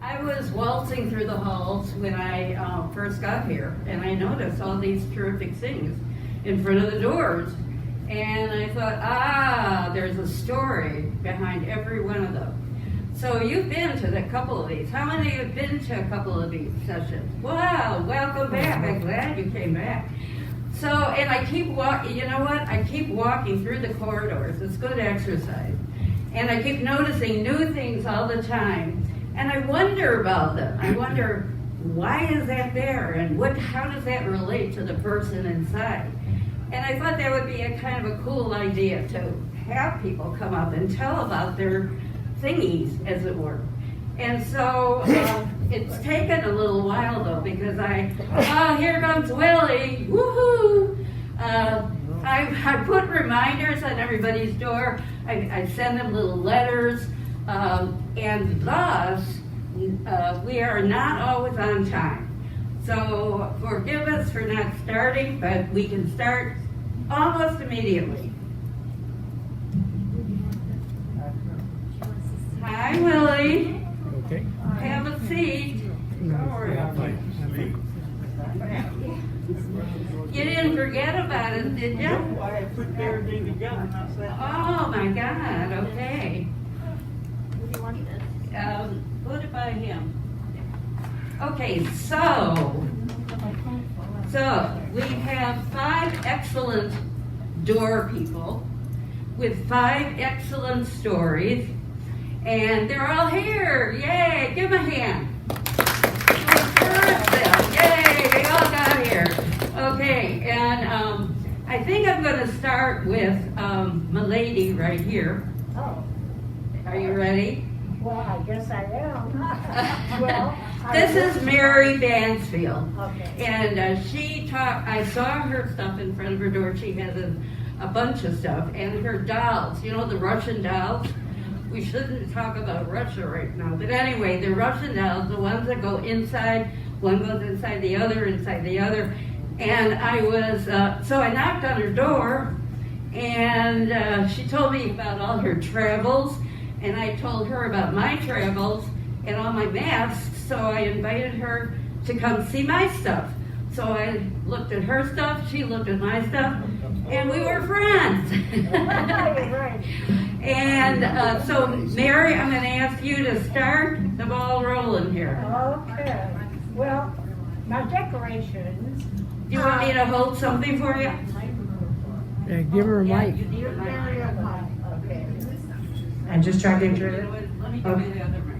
I was waltzing through the halls when I first got here, and I noticed all these terrific things in front of the doors. And I thought, there's a story behind every one of them. So you've been to a couple of these. How many have been to a couple of these sessions? Wow, welcome back. I'm glad you came back. So, and I keep walking, you know what? I keep walking through the corridors. It's good exercise. And I keep noticing new things all the time. And I wonder about them. I wonder, why is that there? And how does that relate to the person inside? And I thought that would be a kind of a cool idea to have people come up and tell about their thingies, as it were. And so it's taken a little while, though, because here comes Willie, woohoo! I put reminders on everybody's door. I send them little letters, and thus we are not always on time. So forgive us for not starting, but we can start almost immediately. Hi, Willie. Okay. Have a seat. You didn't forget about it, did you? I put everything together and I said, Oh my God, okay. What do you want this? Put it by him. Okay, so we have 5 excellent door people with 5 excellent stories, and they're all here. Yay, give them a hand. Yay, they all got here. Okay, and I think I'm going to start with my lady right here. Oh, Are you ready? well, I guess I am. Well, This is Mary Bansfield. Okay. And I saw her stuff in front of her door. She has a bunch of stuff. And her dolls, you know, the Russian dolls. We shouldn't talk about Russia right now. But anyway, the Russian dolls, the ones that go inside, one goes inside the other. And I was, so I knocked on her door, and she told me about all her travels. And I told her about my travels and all my masks, so I invited her to come see my stuff. So I looked at her stuff, she looked at my stuff, and we were friends. Right. And so, Mary, I'm going to ask you to start the ball rolling here. Okay. Well, my decorations. Do you want me to hold something for you? Give her a Yeah, mic. you need a mic. Okay. and just try to enter You it. know what, let me give you the other mic.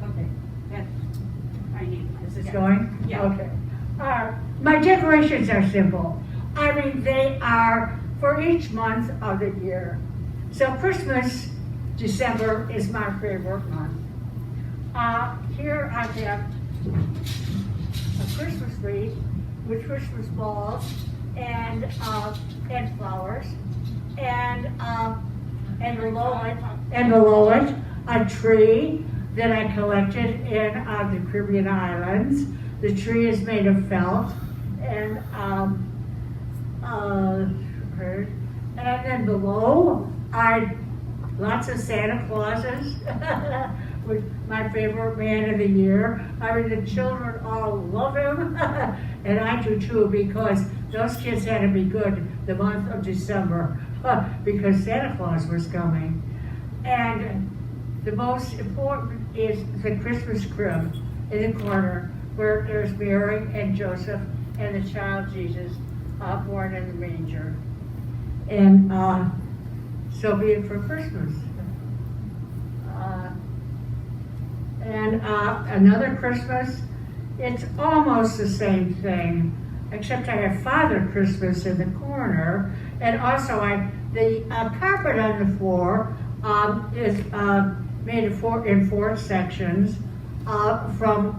Okay, that's, I need mine. Is this Yeah. going? Yeah. Okay. My decorations are simple. I mean, they are for each month of the year. So Christmas, December is my favorite month. Here I have a Christmas wreath with Christmas balls and flowers, and below it a tree that I collected in the Caribbean islands. The tree is made of felt, and then below lots of Santa Clauses. With my favorite man of the year. I mean, the children all love him, and I do too, because those kids had to be good the month of December, because Santa Claus was coming. And the most important is the Christmas crib in the corner, where there's Mary and Joseph and the child Jesus born in the manger. And so be it for Christmas. And another Christmas, it's almost the same thing, except I have Father Christmas in the corner, and also the carpet on the floor is made in 4 sections from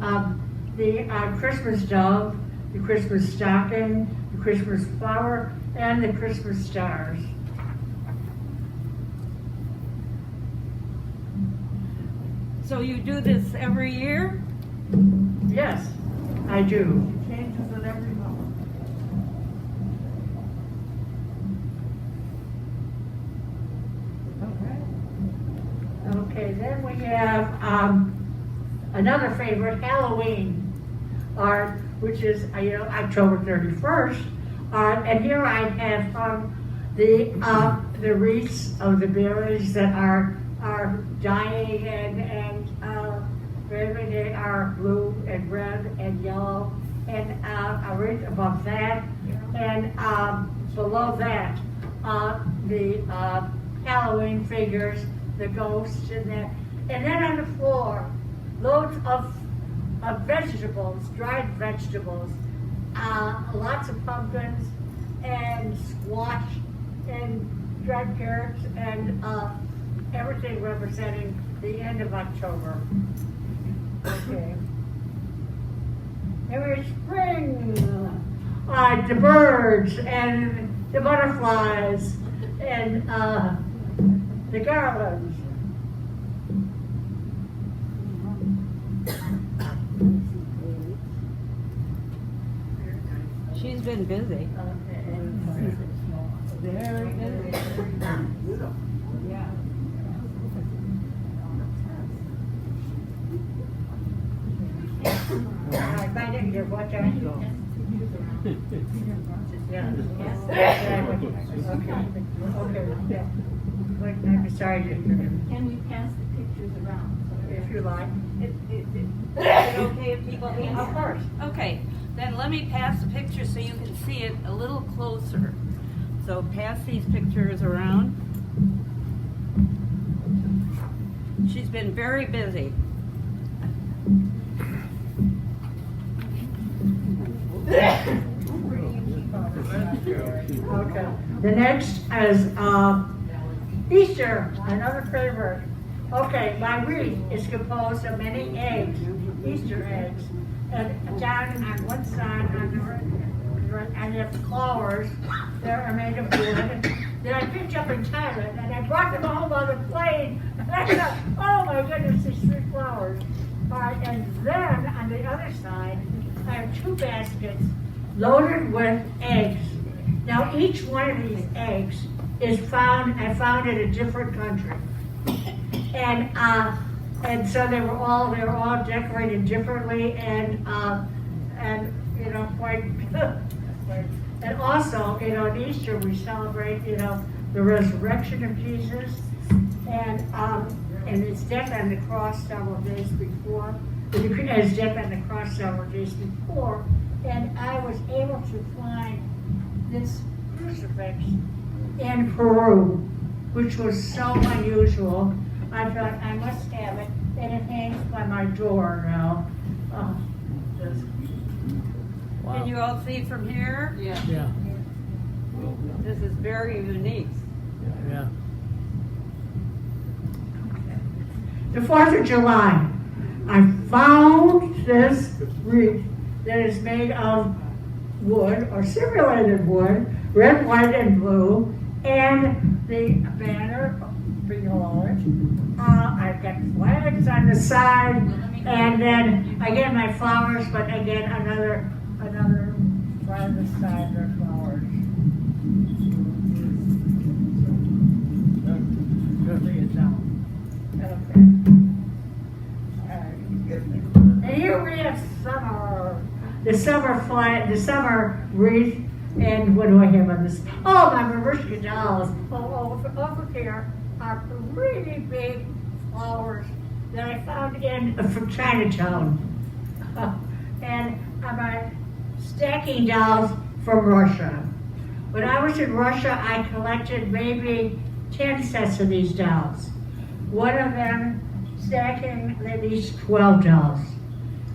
the Christmas dove, the Christmas stocking, the Christmas flower, and the Christmas stars. So you do this every year? Yes, I do. Changes it every month. And then we have another favorite, Halloween art, which is October 31st. And here I have the wreaths of the berries that are dying and maybe they are blue and red and yellow, and a wreath above that, and below that the Halloween figures, the ghosts, and that, and then on the floor, loads of vegetables, dried vegetables, lots of pumpkins and squash and dried carrots and everything representing the end of October. Okay. There is spring, the birds and the butterflies and the garlands. She's been busy. Very busy. Yeah. I find it here, watch out. Yeah. Okay. Wait, I'm sorry. Can we pass the pictures around? If you like. Is it okay if people hand Of course. Okay, then let me pass the picture so you can see it a little closer. So pass these pictures around. She's been very busy. Okay. The next is Easter, another favorite. Okay, my wreath is composed of many eggs, Easter eggs. And down on one side, I have flowers that are made of wood that I picked up in Thailand, and I brought them home on the plane. And I thought, oh my goodness, these 3 flowers. All right, and then on the other side, I have 2 baskets loaded with eggs. Now, each one of these eggs is I found in a different country. And so they were all decorated differently and quite good. And also, on Easter we celebrate, the resurrection of Jesus and his death on the cross several days before. His death on the cross several days before, and I was able to find this crucifix in Peru, which was so unusual. I thought I must have it, and it hangs by my door now. Can you all see from here? Yeah. This is very unique. Yeah. The 4th of July, I found this wreath that is made of wood or simulated wood, red, white, and blue, and the banner below it. I've got flags on the side, and then again my flowers, but again another flag on the side, there are flowers. Okay. And here we have summer. The summer wreath, and what do I have on this? Oh, my Marushka dolls. Over here are really big flowers that I found from Chinatown. And my stacking dolls from Russia. When I was in Russia, I collected maybe 10 sets of these dolls. One of them stacking at least 12 dolls.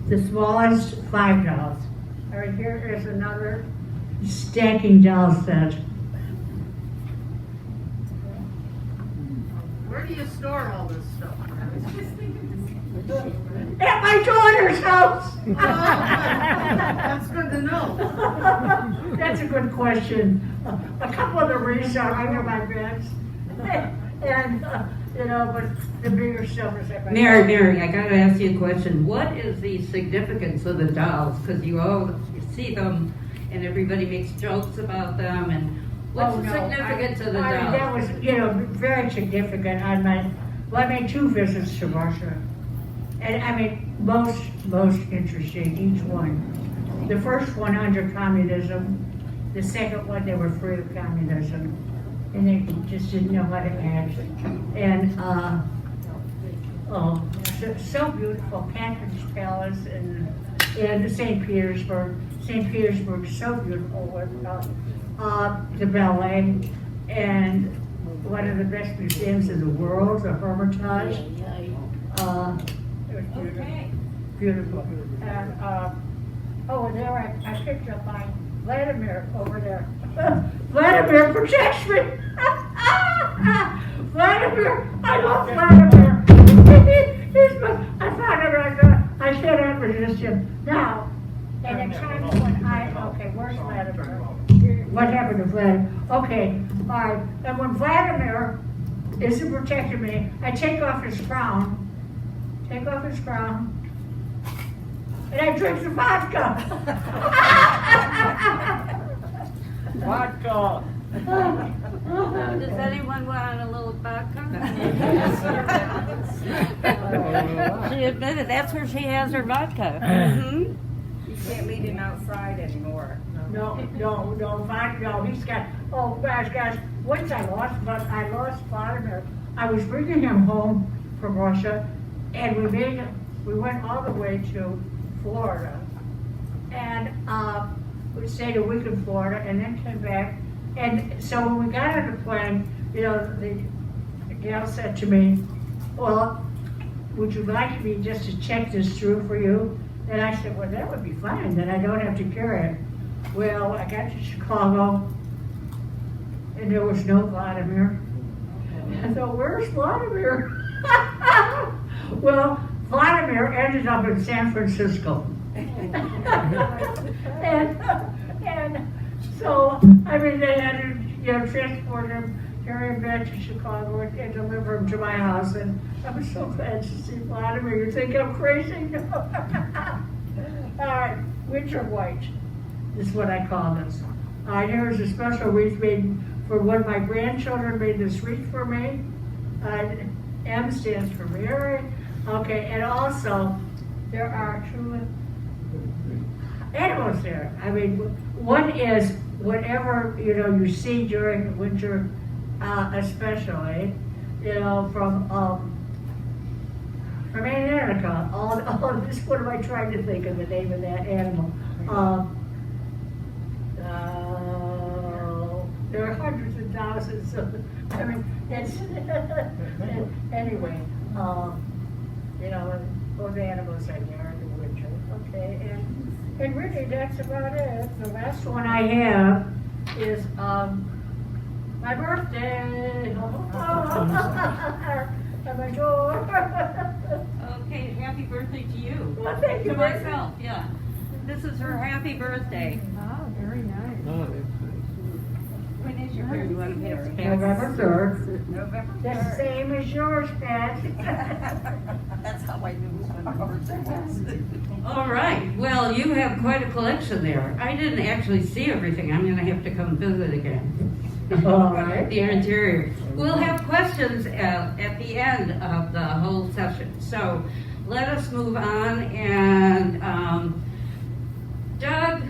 The smallest, 5 dolls. All right, here is another stacking doll set. Where do you store all this stuff? At my daughter's house. That's good to know. That's a good question. A couple of the wreaths are under my beds. And, but the bigger stuff is at my Mary, I gotta ask you a question. What is the significance of the dolls? Because you see them and everybody makes jokes about them, and what's the significance of the dolls? That was, very significant on Well, I made 2 visits to Russia. And I mean, most interesting, each one. The first one under communism, the second one they were free of communism. And they just didn't know how to act. And, so beautiful, Catherine's Palace and St. Petersburg. St. Petersburg, so beautiful with the ballet and one of the best museums in the world, the Hermitage. It was beautiful. And, and there I picked up my Vladimir over there. Vladimir protects me. Vladimir, I love Vladimir. I found him. I cannot resist him. Now, And the time when okay, where's Vladimir? what happened to Vladimir? Okay, all right. And when Vladimir isn't protecting me, I take off his crown. And I drink the vodka. Vodka. Does anyone want a little vodka? She admitted that's where she has her vodka. Mhm. You can't meet him outside anymore. No, he's got, oh gosh, once I lost Vladimir. I was bringing him home from Russia, and we went all the way to Florida. And we stayed a week in Florida and then came back. And so when we got on the plane, the gal said to me, well, would you like me just to check this through for you? And I said, well, that would be fine, then I don't have to carry it. Well, I got to Chicago, and there was no Vladimir. I thought, where's Vladimir? Well, Vladimir ended up in San Francisco. and so, I mean, they had to, transport him, carry him back to Chicago, and deliver him to my house. And I was so glad to see Vladimir. You think I'm crazy? All right, winter white is what I call this. Here is a special wreath made for one of my grandchildren. Made this wreath for me. M stands for Mary. Okay, and also there are 2 animals there. I mean, one is whatever you see during the winter, especially from Antarctica. All this. What am I trying to think of the name of that animal? There are hundreds of thousands of. I mean, it's anyway. Those animals are there in the winter. Okay, and really that's about it. The last one I have is my birthday. At my door. Okay, happy birthday to you. Well, thank you. To myself, yeah. This is her happy birthday. Oh, very nice. When is your birthday? You want to pass it back? November 3rd. November The 3rd. same as yours, Pat. That's how I knew when my birthday was. All right. Well, you have quite a collection there. I didn't actually see everything. I'm going to have to come visit again. All right. The interior. We'll have questions at the end of the whole session. So let us move on. And Doug,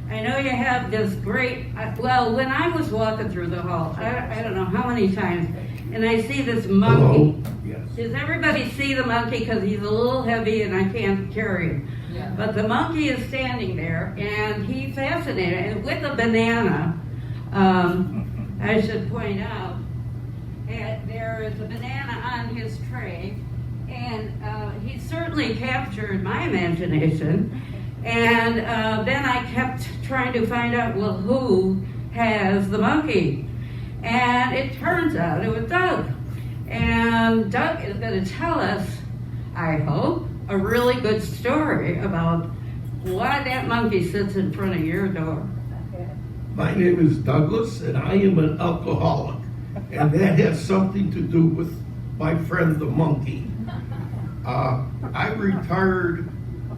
I know you have this great, well, when I was walking through the hall, I don't know how many times, and I see this monkey. Yes. Does everybody see the monkey? Because he's a little heavy and I can't carry him. Yeah. But the monkey is standing there and he's fascinated. And with a banana, I should point out, there is a banana on his tray. And he certainly captured my imagination. And then I kept trying to find out, well, who has the monkey? And it turns out it was Doug. And Doug is going to tell us, I hope, a really good story about why that monkey sits in front of your door. My name is Douglas, and I am an alcoholic. And that has something to do with my friend the monkey. I retired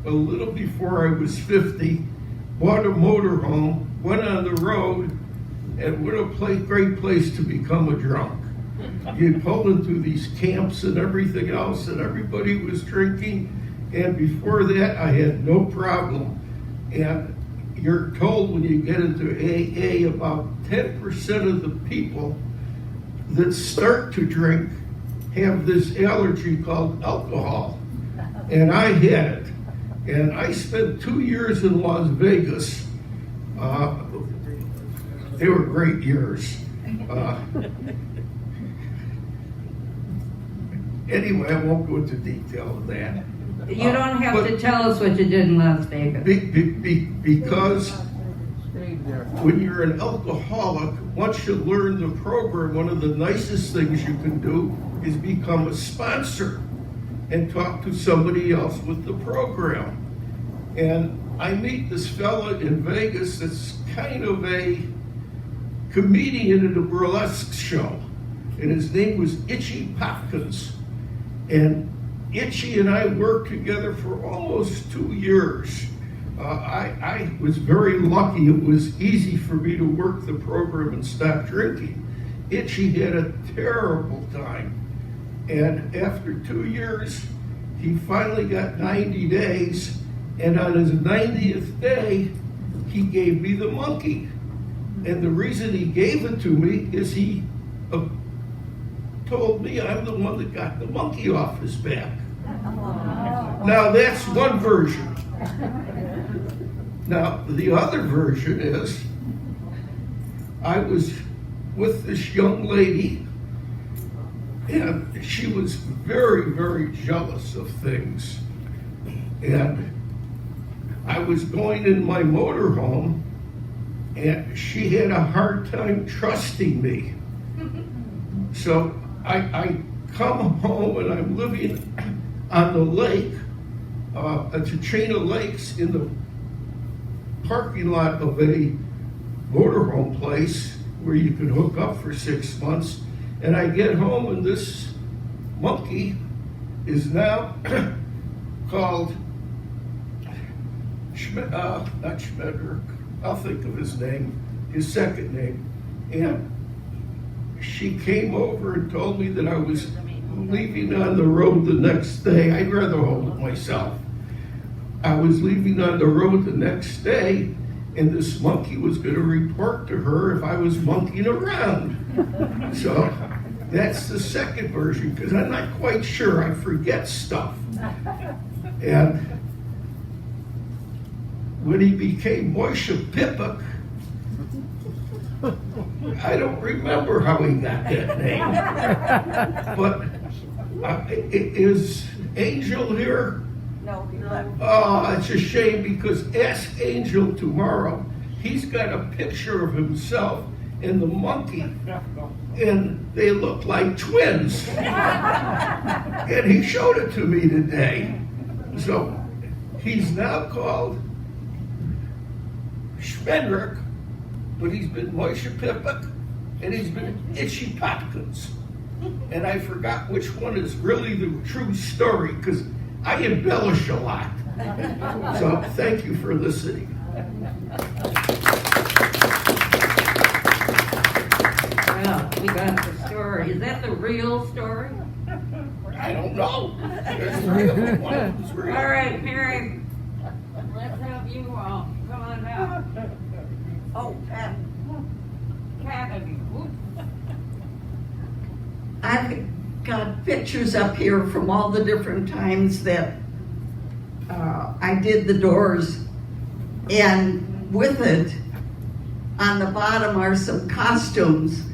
a little before I was 50, bought a motorhome, went on the road, and what a great place to become a drunk. you pulled into these camps and everything else, and everybody was drinking. And before that, I had no problem. And you're told when you get into AA, about 10% of the people that start to drink have this allergy called alcohol. And I had it. And I spent 2 years in Las Vegas. They were great years. Anyway, I won't go into detail of that. You don't have to tell us what you did in Las Vegas. Because when you're an alcoholic, once you learn the program, one of the nicest things you can do is become a sponsor and talk to somebody else with the program. And I meet this fella in Vegas that's kind of a comedian at a burlesque show. And his name was Itchy Popkins. And Itchy and I worked together for almost 2 years. I was very lucky. It was easy for me to work the program and stop drinking. Itchy had a terrible time. And after 2 years, he finally got 90 days. And on his 90th day, he gave me the monkey. And the reason he gave it to me is he told me I'm the one that got the monkey off his back. Now that's one version. Now the other version is I was with this young lady and she was very, very jealous of things. And I was going in my motorhome and she had a hard time trusting me. So I come home and I'm living on the lake. It's a chain of lakes in the parking lot of a motorhome place where you could hook up for 6 months. And I get home and this monkey is now called not Schmedrick. I'll think of his name, his second name. And she came over and told me that I was leaving on the road the next day. I'd rather hold it myself. I was leaving on the road the next day, and this monkey was going to report to her if I was monkeying around. So that's the second version, because I'm not quite sure. I forget stuff. And when he became Moishe Pipuk, I don't remember how he got that name. But is Angel here? No, he left. Oh, it's a shame because ask Angel tomorrow. He's got a picture of himself and the monkey, and they look like twins. And he showed it to me today. So he's now called Schmedrick, but he's been Moishe Pipuk, and he's been Itchy Popkins. And I forgot which one is really the true story, because I embellish a lot. So thank you for listening. Well, we got the story. Is that the real story? I don't know. There's three of them. One of them's real. All right, Mary, let's have you come on out. Oh, Pat. Cat, I've got pictures up here from all the different times that I did the doors, and with it, on the bottom are some costumes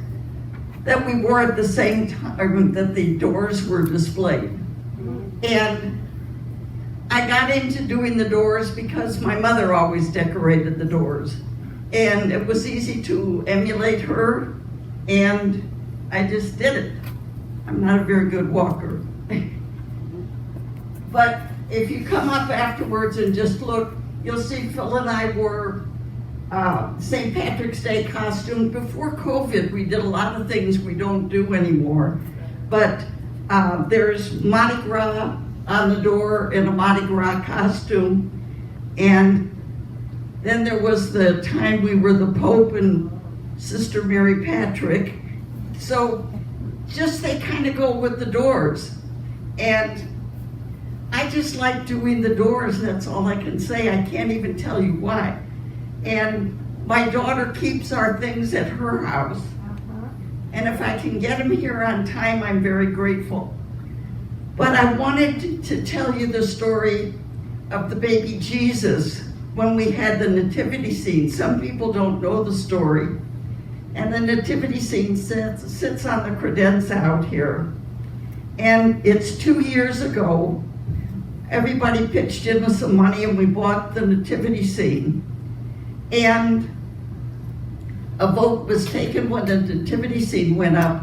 that we wore at the same time that the doors were displayed. And I got into doing the doors because my mother always decorated the doors. And it was easy to emulate her, and I just did it. I'm not a very good walker. But if you come up afterwards and just look, you'll see Phil and I wore St. Patrick's Day costume. Before COVID, we did a lot of things we don't do anymore. But there's Mardi Gras on the door in a Mardi Gras costume. And then there was the time we were the Pope and Sister Mary Patrick. So just they kind of go with the doors. And I just like doing the doors, that's all I can say. I can't even tell you why. And my daughter keeps our things at her house. And if I can get them here on time, I'm very grateful. But I wanted to tell you the story of the baby Jesus when we had the nativity scene. Some people don't know the story. And the nativity scene sits on the credenza out here. And it's 2 years ago. Everybody pitched in with some money and we bought the nativity scene. And a vote was taken when the nativity scene went up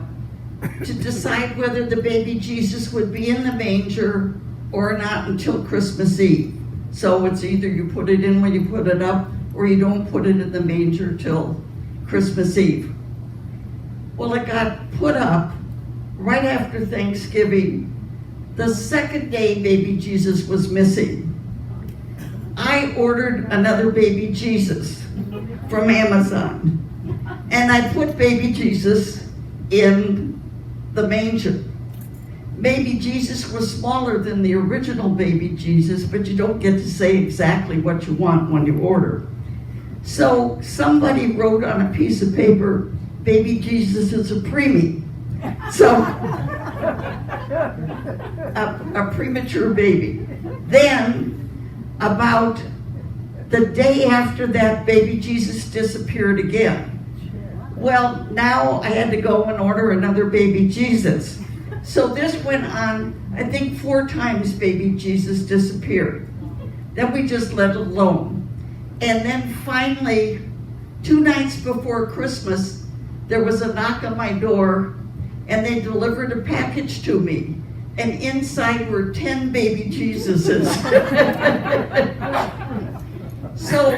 to decide whether the baby Jesus would be in the manger or not until Christmas Eve. So it's either you put it in when you put it up or you don't put it in the manger till Christmas Eve. Well, it got put up right after Thanksgiving. The second day baby Jesus was missing. I ordered another baby Jesus from Amazon. And I put baby Jesus in the manger. Baby Jesus was smaller than the original baby Jesus, but you don't get to say exactly what you want when you order. So somebody wrote on a piece of paper, baby Jesus is a preemie. So, a premature baby. Then, about the day after that, baby Jesus disappeared again. Well, now I had to go and order another baby Jesus. So this went on, I think 4 times baby Jesus disappeared. Then we just let it alone. And then finally, 2 nights before Christmas, there was a knock on my door and they delivered a package to me. And inside were 10 baby Jesuses. So,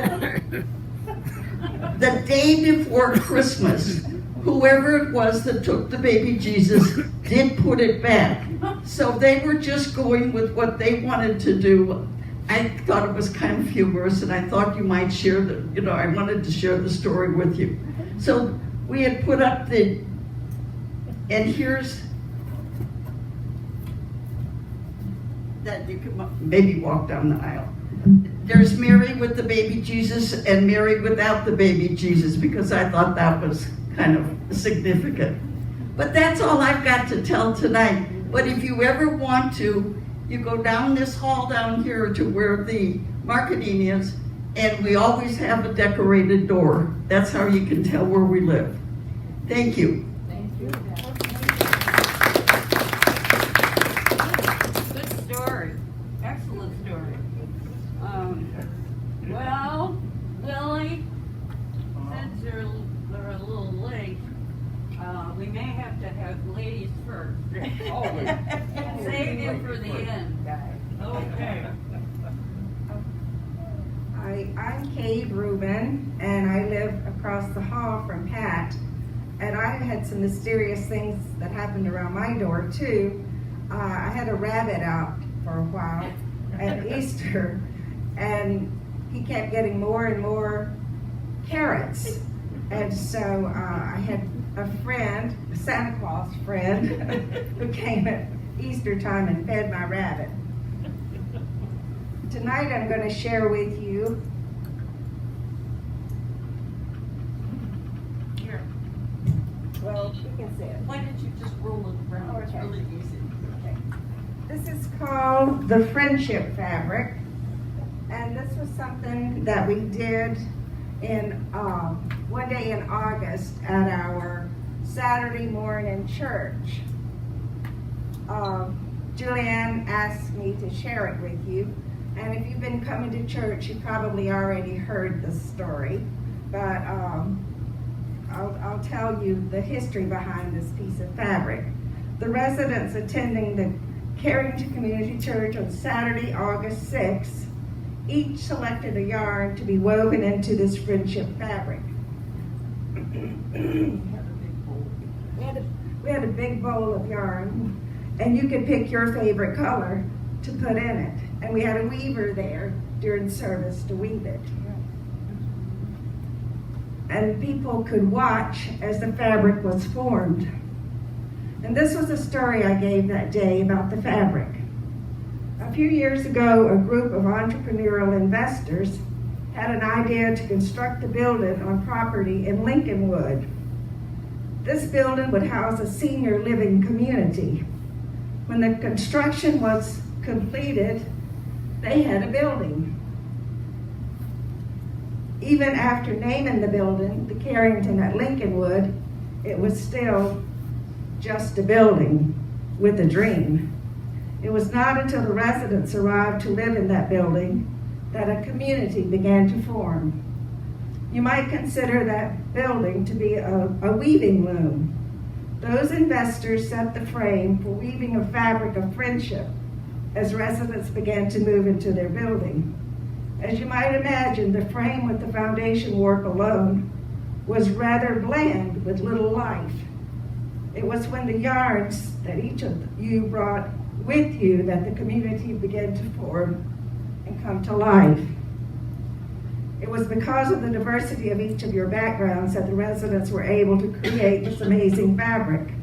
the day before Christmas, whoever it was that took the baby Jesus did put it back. So they were just going with what they wanted to do. I thought it was kind of humorous, and I thought you might share I wanted to share the story with you. So we had put up and here's, that you can maybe walk down the aisle. There's Mary with the baby Jesus and Mary without the baby Jesus, because I thought that was kind of significant. But that's all I've got to tell tonight. But if you ever want to, you go down this hall down here to where the marketing is, and we always have a decorated door. That's how you can tell where we live. Thank you. Good story. Excellent story. Well, Lily, since they're a little late, we may have to have ladies first. Always. Save you for the end, guys. Okay. I'm Kate Rubin, and I live across the hall from Pat. And I had some mysterious things that happened around my door too. I had a rabbit out for a while at Easter, and he kept getting more and more carrots. And so I had a friend, a Santa Claus friend, who came at Easter time and fed my rabbit. Tonight I'm going to share with you well, you can see it. Why didn't you just roll it around? It's Okay. really easy. Okay. This is called the friendship fabric, and this was something that we did in one day in August at our Saturday morning church. Julianne asked me to share it with you, and if you've been coming to church, you probably already heard the story, but I'll tell you the history behind this piece of fabric. The residents attending the Carrington Community Church on Saturday, August 6th, each selected a yarn to be woven into this friendship fabric. We had a big bowl of yarn, and you could pick your favorite color to put in it. And we had a weaver there during service to weave it. And people could watch as the fabric was formed. And this was a story I gave that day about the fabric. A few years ago, a group of entrepreneurial investors had an idea to construct a building on property in Lincolnwood. This building would house a senior living community. When the construction was completed, they had a building. Even after naming the building the Carrington at Lincolnwood, it was still just a building with a dream. It was not until the residents arrived to live in that building that a community began to form. You might consider that building to be a weaving loom. Those investors set the frame for weaving a fabric of friendship as residents began to move into their building. As you might imagine, the frame with the foundation work alone was rather bland with little life. It was when the yarns that each of you brought with you that the community began to form and come to life. It was because of the diversity of each of your backgrounds that the residents were able to create this amazing fabric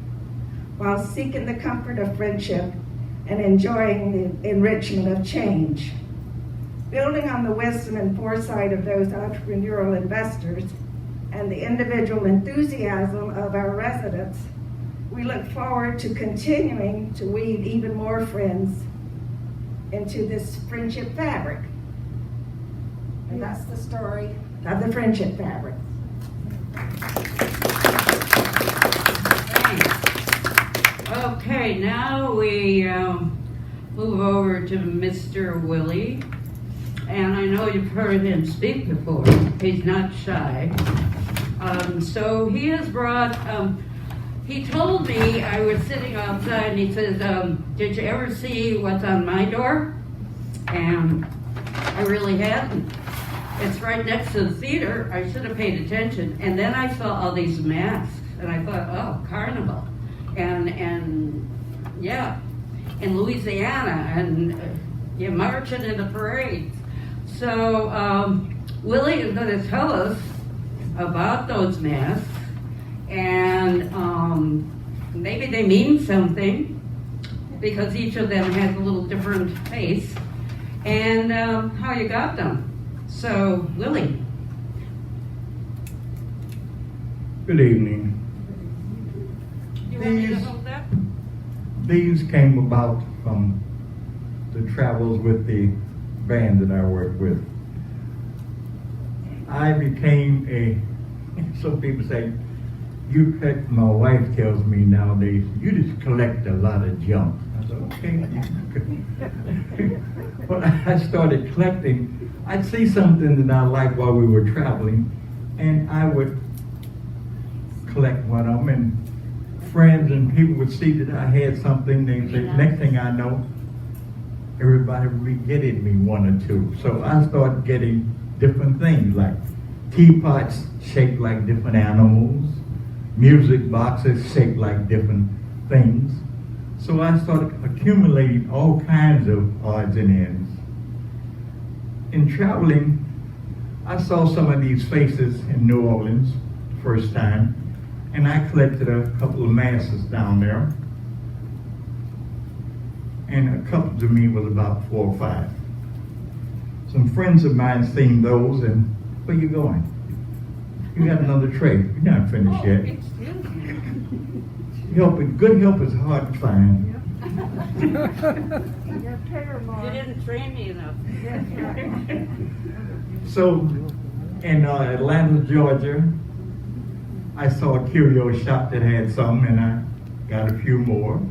while seeking the comfort of friendship and enjoying the enrichment of change. Building on the wisdom and foresight of those entrepreneurial investors and the individual enthusiasm of our residents, we look forward to continuing to weave even more friends into this friendship fabric. And that's the story of the friendship fabric. Thanks. Okay, now we move over to Mr. Willie. And I know you've heard him speak before. He's not shy. So he has brought, he told me, I was sitting outside and he says, did you ever see what's on my door? And I really hadn't. It's right next to the theater. I should have paid attention. And then I saw all these masks and I thought, oh, carnival. And yeah, in Louisiana and you're marching in the parades. So Willie is going to tell us about those masks, and maybe they mean something because each of them has a little different face, and how you got them. So, Willie. Good evening. You want me to hold that? These came about from the travels with the band that I work with. I became some people say, my wife tells me nowadays, you just collect a lot of junk. I said, okay. But I started collecting. I'd see something that I liked while we were traveling, and I would collect one of them, and friends and people would see that I had something. They say, next thing I know, everybody would be getting me one or two. So I started getting different things like teapots shaped like different animals, music boxes shaped like different things. So I started accumulating all kinds of odds and ends. In traveling, I saw some of these faces in New Orleans the first time, and I collected a couple of masks down there. And a couple to me was about 4 or 5. Some friends of mine seen those, and where you going? You got another tray. You're not finished yet. Good help is hard to find. You didn't train me enough. So, in Atlanta, Georgia, I saw a curio shop that had some, and I got a few more.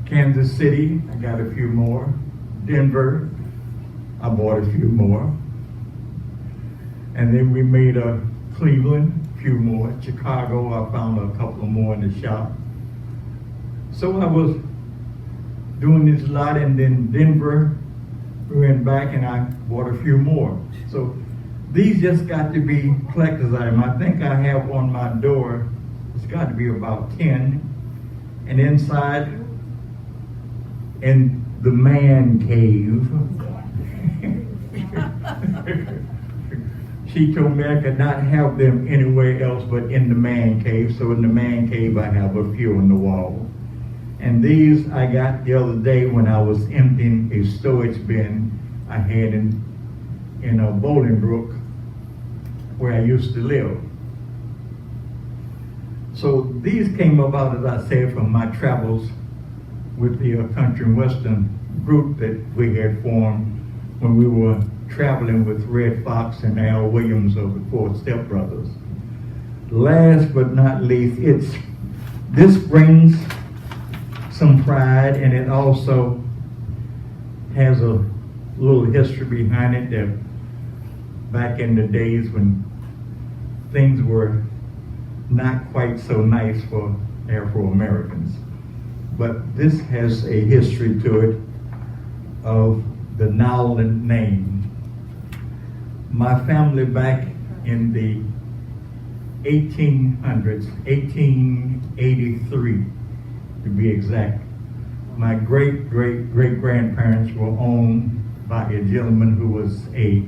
Kansas City, I got a few more. Denver, I bought a few more. And then we made a Cleveland, a few more. Chicago, I found a couple more in the shop. So I was doing this a lot, and then Denver, we went back and I bought a few more. So these just got to be collector's items. I think I have on my door, it's got to be about 10. And inside, in the man cave, she told me I could not have them anywhere else but in the man cave. So in the man cave, I have a few on the wall. And these I got the other day when I was emptying a storage bin I had in Bolingbrook, where I used to live. So these came about, as I said, from my travels with the country and western group that we had formed when we were traveling with Red Fox and Al Williams of the Four Step Brothers. Last but not least, this brings some pride, and it also has a little history behind it, that back in the days when things were not quite so nice for Afro-Americans. But this has a history to it of the Nowland name. My family back in the 1800s, 1883 to be exact, my great-great-great-grandparents were owned by a gentleman who was a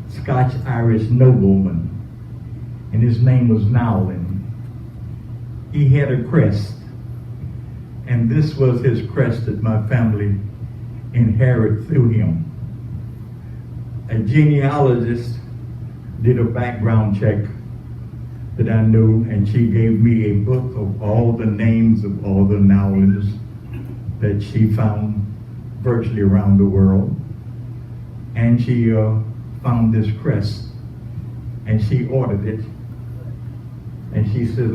Scotch-Irish nobleman, and his name was Nowland. He had a crest, and this was his crest that my family inherited through him. A genealogist did a background check that I knew, and she gave me a book of all the names of all the Nowlands that she found virtually around the world. And she found this crest, and she ordered it. And she said,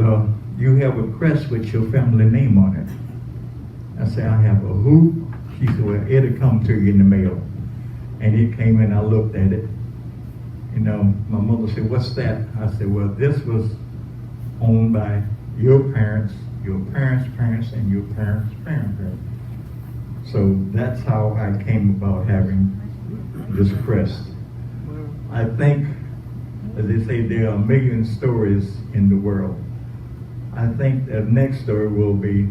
you have a crest with your family name on it. I said, I have a who? She said, well, it'll come to you in the mail. And it came in, I looked at it. My mother said, what's that? I said, well, this was owned by your parents' parents, and your parents' parents. So that's how I came about having this crest. I think, as they say, there are a million stories in the world. I think the next story will be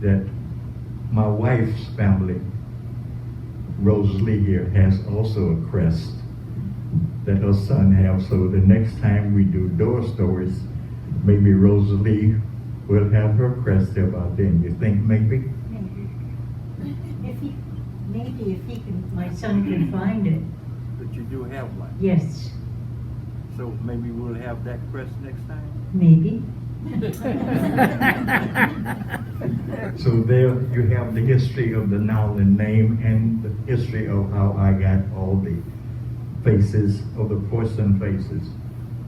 that my wife's family, Rosalie here, has also a crest that her son has. So the next time we do door stories, maybe Rosalie will have her crest there by then. You think maybe? If my son can find it. But you do have one. Yes, So maybe we'll have that crest next time? maybe. So there you have the history of the Nowland name and the history of how I got all the faces, of the porcelain faces.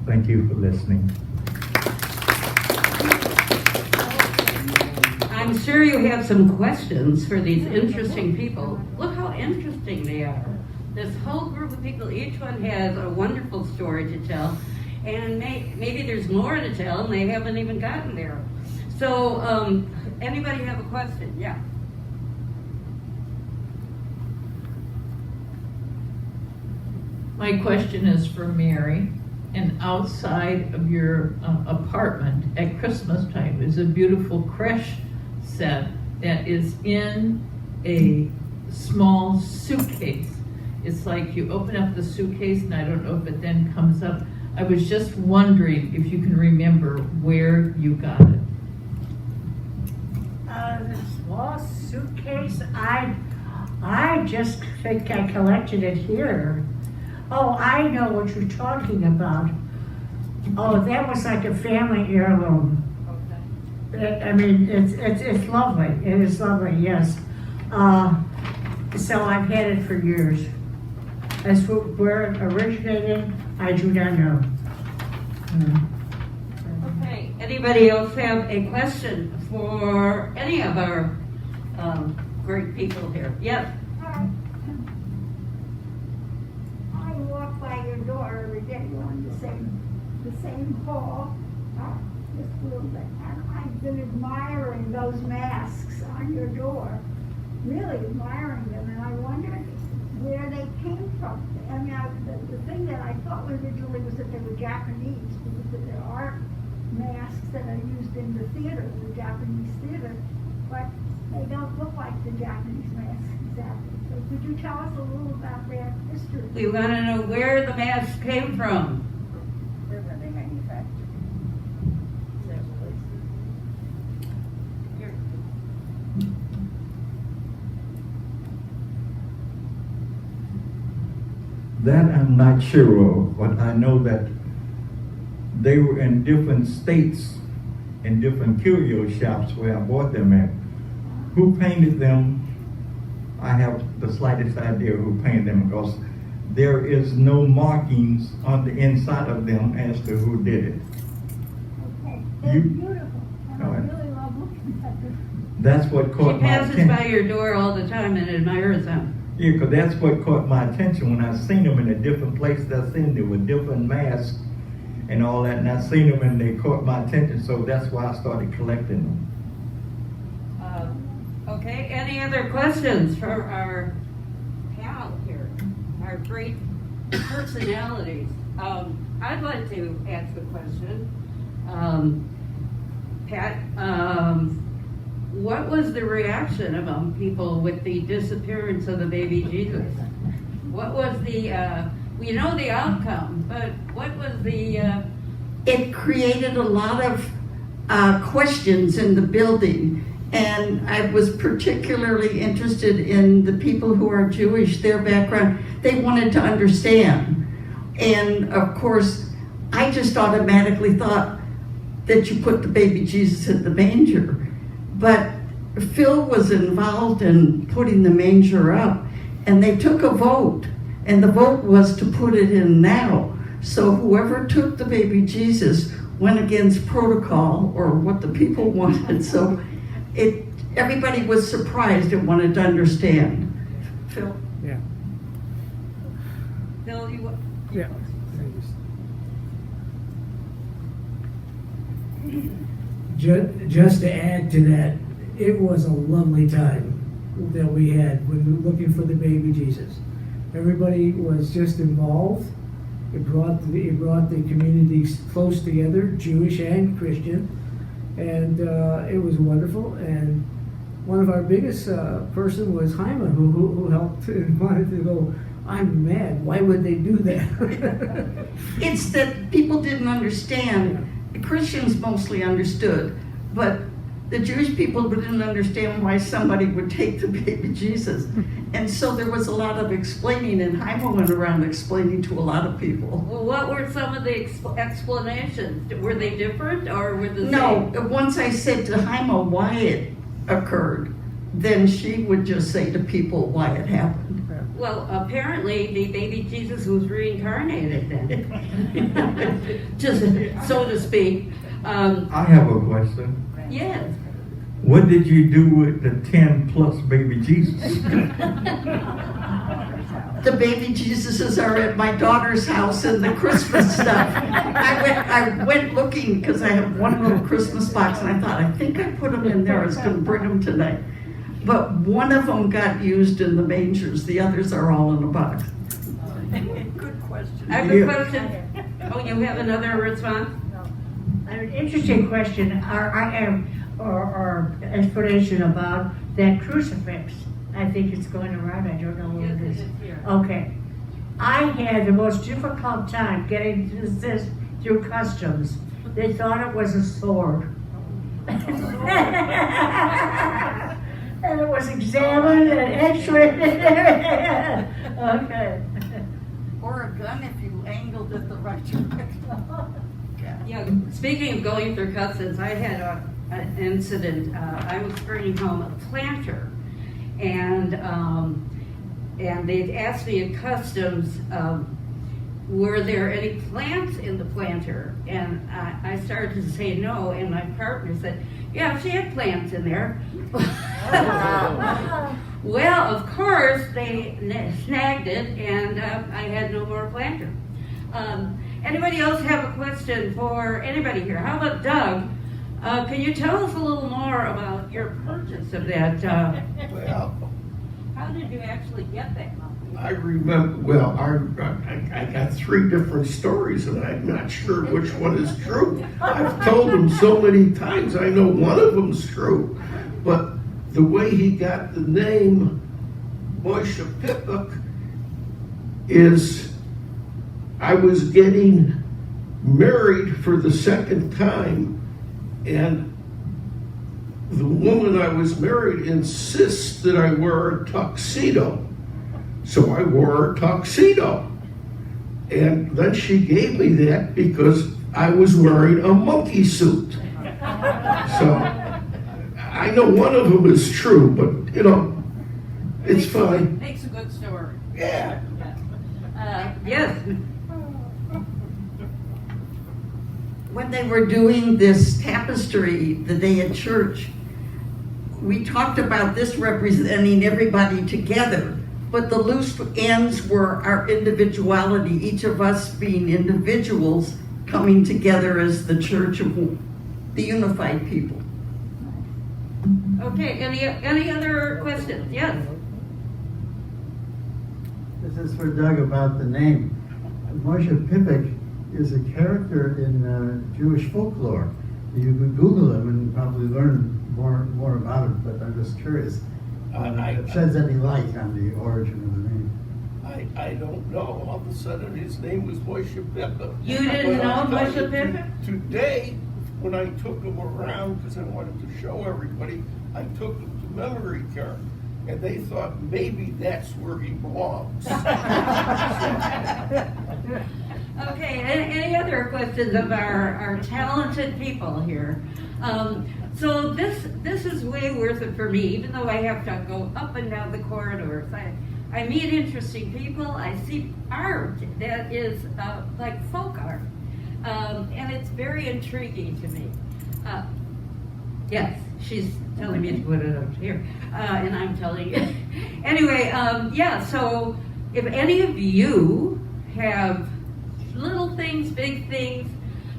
Thank you for listening. I'm sure you have some questions for these interesting people. Look how interesting they are. This whole group of people, each one has a wonderful story to tell, and maybe there's more to tell and they haven't even gotten there. So, anybody have a question? Yeah. My question is for Mary. And outside of your apartment at Christmas time is a beautiful creche set that is in a small suitcase. It's like you open up the suitcase, and I don't know if it then comes up. I was just wondering if you can remember where you got it. The small suitcase, I just think I collected it here. Oh, I know what you're talking about. Oh, that was like a family heirloom. I mean, it's lovely. It is lovely, yes. So I've had it for years. As for where it originated, I do not know. Okay. Anybody else have a question for any of our great people here? Yes. I walk by your door every day on the same hall, just a little bit, and I've been admiring those masks on your door, really admiring them, and I wondered where they came from. I mean, the thing that I thought originally was that they were Japanese, because there are masks that are used in the theater, the Japanese theater, but they don't look like the Japanese masks exactly. So could you tell us a little about their history? We want to know where the mask came from. That I'm not sure of, but I know that they were in different states, in different curio shops where I bought them at. Who painted them? I have the slightest idea who painted them, because there is no markings on the inside of them as to who did it. Okay, they're You- beautiful, and I All right. really love looking at them. That's what She caught my passes attention. by your door all the time and admires them. Yeah, because that's what caught my attention when I seen them in the different places I seen them with different masks and all that, and I seen them and they caught my attention, so that's why I started collecting them. Okay, any other questions for our panel here, our great personalities? I'd like to ask a question. Pat, what was the reaction among people with the disappearance of the baby Jesus? What was the, we know the outcome, but what was the, It created a lot of questions in the building. And I was particularly interested in the people who are Jewish, their background. They wanted to understand. And of course, I just automatically thought that you put the baby Jesus in the manger. But Phil was involved in putting the manger up, and they took a vote. And the vote was to put it in now. So whoever took the baby Jesus went against protocol or what the people wanted. So everybody was surprised and wanted to understand. Phil? Yeah. Bill, you, Yeah. Just to add to that, it was a lovely time that we had when we were looking for the baby Jesus. Everybody was just involved. It brought the communities close together, Jewish and Christian, and it was wonderful. And one of our biggest person was Jaime, who helped and wanted to go. I'm mad. Why would they do that? It's that people didn't understand. The Christians mostly understood, but the Jewish people didn't understand why somebody would take the baby Jesus. And so there was a lot of explaining, and Jaime went around explaining to a lot of people. well, what were some of the explanations? Were they different or were the No, same? once I said to Jaime why it occurred, then she would just say to people why it happened. Well, apparently the baby Jesus was reincarnated then, just so to speak. I have a question. Yes. What did you do with the 10 plus baby Jesus? The baby Jesuses are at my daughter's house and the Christmas stuff. I went looking because I have one little Christmas box and I thought, I think I put them in there. I was going to bring them tonight. But one of them got used in the mangers. The others are all in a box. Good question. I have a question. Oh, you have another response? An interesting question, or explanation about that crucifix. I think it's going around, I don't know what it is. Okay. I had the most difficult time getting this through customs. They thought it was a sword. And it was examined and x-rayed. Okay. Or a gun if you angled it the right direction. Yeah, speaking of going through customs, I had an incident. I was bringing home a planter, and they'd asked me at customs, were there any plants in the planter? And I started to say no, and my partner said, yeah, she had plants in there. Well, of course, they snagged it, and I had no more planter. Anybody else have a question for anybody here? How about Doug? Can you tell us a little more about your purchase of that? Well, How did you actually get that monkey? I remember, well, I got 3 different stories and I'm not sure which one is true. I've told them so many times, I know one of them's true. But the way he got the name Moshe Pipuk is I was getting married for the 2nd time, and the woman I was married insists that I wear a tuxedo. So I wore a tuxedo. And then she gave me that because I was wearing a monkey suit. So I know one of them is true, but it's fine. Makes a good story. Yeah. Yes, When they were doing this tapestry the day at church, we talked about this representing everybody together, but the loose ends were our individuality, each of us being individuals coming together as the church of the unified people. okay, any other questions? Yes. This is for Doug about the name. Moshe Pipik is a character in Jewish folklore. You could Google him and probably learn more about it, but I'm just curious. If it sheds any light on the origin of the name. I don't know. All of a sudden, his name was Moshe Pippa. You didn't know Moshe Pippa? Today, when I took him around, because I wanted to show everybody, I took him to memory care. And they thought maybe that's where he belongs. Okay, any other questions of our talented people here? So this is way worth it for me, even though I have to go up and down the corridors. I meet interesting people. I see art that is like folk art, and it's very intriguing to me. Yes, she's telling me to put it up here, and I'm telling you. Anyway, yeah, so if any of you have little things, big things,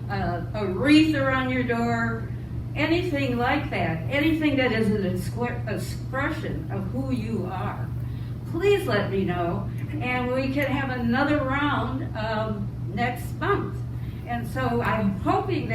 a wreath around your door, anything like that, anything that is an expression of who you are, please let me know, and we can have another round next month. And so I'm hoping that